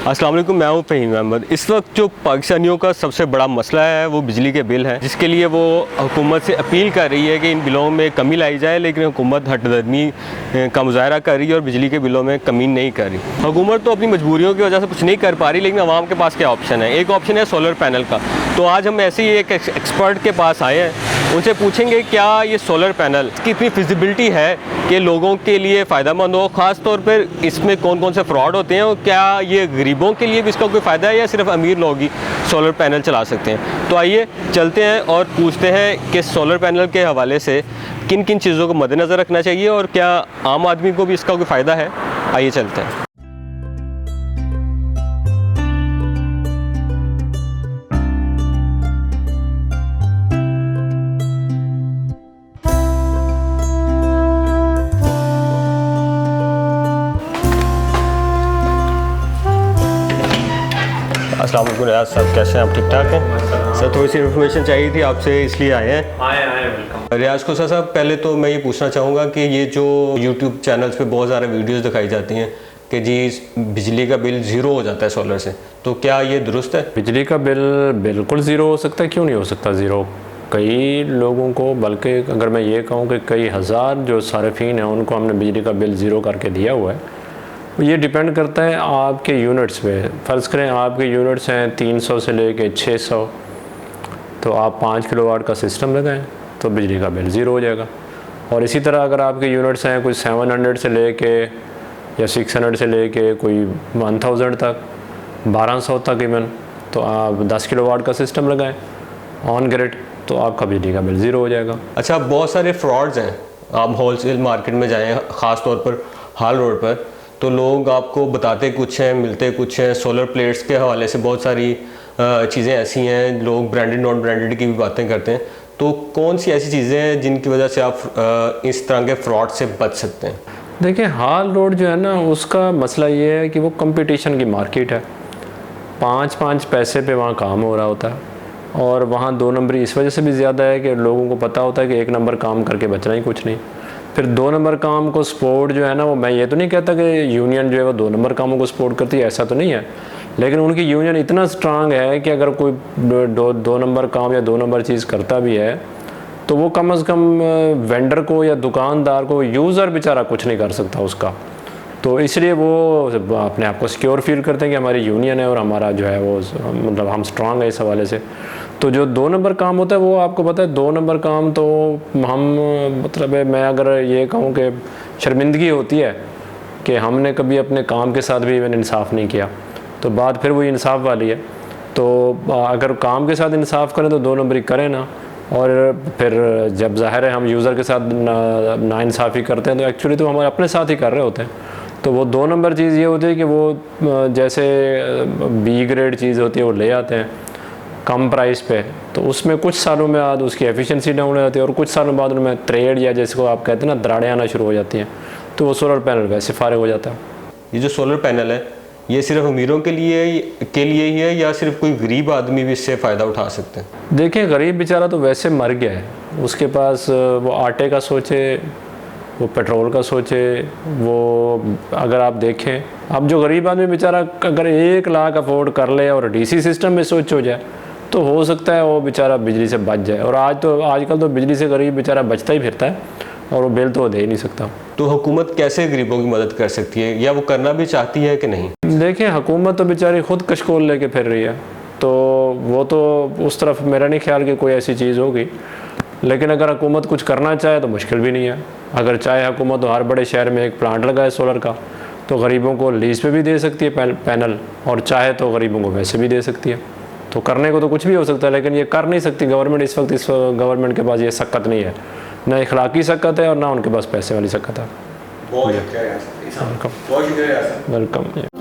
अस्सलाम वालेकुम, मैं हूँ फ़हीम अहमद। इस वक्त जो पाकिस्तानियों का सबसे बड़ा मसला है वो बिजली के बिल हैं, जिसके लिए वो हुकूमत से अपील कर रही है कि इन बिलों में कमी लाई जाए, लेकिन हुकूमत हठधर्मी का मुजाहरा कर रही है और बिजली के बिलों में कमी नहीं कर रही। हुकूमत तो अपनी मजबूरियों की वजह से कुछ नहीं कर पा रही, लेकिन आवाम के पास क्या ऑप्शन है? एक ऑप्शन है सोलर पैनल का। तो आज हम ऐसे ही एक एक्सपर्ट के पास आए हैं, उनसे पूछेंगे क्या ये सोलर पैनल की इतनी फिजिबिलिटी है कि लोगों के लिए फ़ायदेमंद हो, ख़ास तौर पर इसमें कौन कौन से फ्रॉड होते हैं और क्या ये गरीबों के लिए भी इसका कोई फ़ायदा है या सिर्फ अमीर लोग ही सोलर पैनल चला सकते हैं। तो आइए चलते हैं और पूछते हैं कि सोलर पैनल के हवाले से किन किन चीज़ों को मद्देनज़र रखना चाहिए और क्या आम आदमी को भी इसका कोई फ़ायदा है। आइए चलते हैं। अस्सलाम वालेकुम रियाज साहब, कैसे हैं आप? ठीक ठाक हैं सर? थोड़ी सी इन्फॉर्मेशन चाहिए थी आपसे, इसलिए आए हैं। आए वेलकम। रियाज को साहब, पहले तो मैं ये पूछना चाहूँगा कि ये जो यूट्यूब चैनल्स पे बहुत सारे वीडियोस दिखाई जाती हैं कि जी बिजली का बिल ज़ीरो हो जाता है सोलर से, तो क्या ये दुरुस्त है? बिजली का बिल बिल्कुल ज़ीरो हो सकता है, क्यों नहीं हो सकता ज़ीरो? कई लोगों को, बल्कि अगर मैं ये कहूँ कि कई हज़ार जो सार्फिन हैं उनको हमने बिजली का बिल ज़ीरो करके दिया हुआ है। ये डिपेंड करता है आपके यूनिट्स पे। फ़र्ज़ करें आपके यूनिट्स हैं 300 से लेके 600, तो आप 5 किलोवाट का सिस्टम लगाएं तो बिजली का बिल ज़ीरो हो जाएगा। और इसी तरह अगर आपके यूनिट्स हैं कोई 700 से लेके या 600 से लेके कोई 1000 तक, 1200 तक इवन, तो आप 10 किलोवाट का सिस्टम लगाएं ऑन ग्रिड, तो आपका बिजली का बिल ज़ीरो हो जाएगा। अच्छा, बहुत सारे फ्रॉड्स हैं। आप होलसेल मार्केट में जाएँ, ख़ास तौर पर हाल रोड पर, तो लोग आपको बताते कुछ हैं, मिलते कुछ हैं। सोलर प्लेट्स के हवाले से बहुत सारी चीज़ें ऐसी हैं, लोग ब्रांडेड नॉन ब्रांडेड की भी बातें करते हैं। तो कौन सी ऐसी चीज़ें हैं जिनकी वजह से आप इस तरह के फ्रॉड से बच सकते हैं? देखिए, हाल रोड जो है ना, उसका मसला ये है कि वो कंपटीशन की मार्केट है। 5 पैसे पे वहाँ काम हो रहा होता है और वहाँ 2 नंबरी इस वजह से भी ज़्यादा है कि लोगों को पता होता है कि 1 नंबर काम करके बचना ही कुछ नहीं। फिर 2 नंबर काम को सपोर्ट जो है ना, वो मैं ये तो नहीं कहता कि यूनियन जो है वो 2 नंबर कामों को सपोर्ट करती है, ऐसा तो नहीं है, लेकिन उनकी यूनियन इतना स्ट्रांग है कि अगर कोई 2 नंबर काम या 2 नंबर चीज़ करता भी है तो वो कम से कम वेंडर को या दुकानदार को, यूज़र बेचारा कुछ नहीं कर सकता उसका। तो इसलिए वो अपने आप को सिक्योर फील करते हैं कि हमारी यूनियन है और हमारा जो है वो मतलब हम स्ट्रांग है इस हवाले से। तो जो 2 नंबर काम होता है वो आपको पता है, 2 नंबर काम तो हम मतलब है, मैं अगर ये कहूँ कि शर्मिंदगी होती है कि हमने कभी अपने काम के साथ भी इवन इंसाफ नहीं किया, तो बात फिर वही इंसाफ वाली है। तो अगर काम के साथ इंसाफ करें तो 2 नंबरी करें ना, और फिर जब ज़ाहिर है हम यूज़र के साथ नाइंसाफ़ी करते हैं तो एक्चुअली तो हमारे अपने साथ ही कर रहे होते हैं। तो वो 2 नंबर चीज़ ये होती है कि वो जैसे बी ग्रेड चीज़ होती है वो ले आते हैं कम प्राइस पे, तो उसमें कुछ सालों में बाद उसकी एफिशिएंसी डाउन हो जाती है और कुछ सालों बाद उनमें ट्रेड या जिसको आप कहते हैं ना दराड़ें आना शुरू हो जाती हैं, तो वो सोलर पैनल वैसे फारिग हो जाता है। ये जो सोलर पैनल है ये सिर्फ अमीरों के लिए ही है या सिर्फ कोई गरीब आदमी भी इससे फ़ायदा उठा सकते हैं? देखिए, गरीब बेचारा तो वैसे मर गया है, उसके पास वो आटे का सोचे, वो पेट्रोल का सोचे, वो अगर आप देखें, अब जो गरीब आदमी बेचारा अगर 1 लाख अफोर्ड कर ले और डीसी सिस्टम में स्विच हो जाए तो हो सकता है वो बेचारा बिजली से बच जाए। और आजकल तो बिजली से गरीब बेचारा बचता ही फिरता है और वो बिल तो वो दे ही नहीं सकता। तो हुकूमत कैसे गरीबों की मदद कर सकती है या वो करना भी चाहती है कि नहीं? देखिए, हुकूमत तो बेचारी खुद कशकोल लेके फिर रही है, तो वो तो उस तरफ मेरा नहीं ख्याल कि कोई ऐसी चीज़ होगी। लेकिन अगर हुकूमत कुछ करना चाहे तो मुश्किल भी नहीं है। अगर चाहे हुकूमत तो हर बड़े शहर में एक प्लांट लगाए सोलर का, तो गरीबों को लीज पे भी दे सकती है पैनल, और चाहे तो गरीबों को वैसे भी दे सकती है। तो करने को तो कुछ भी हो सकता है, लेकिन ये कर नहीं सकती गवर्नमेंट। इस वक्त गवर्नमेंट के पास ये सकत नहीं है, ना इखलाकी सकत है और ना उनके पास पैसे वाली सकत है। बहुत शुक्रिया। वेलकम।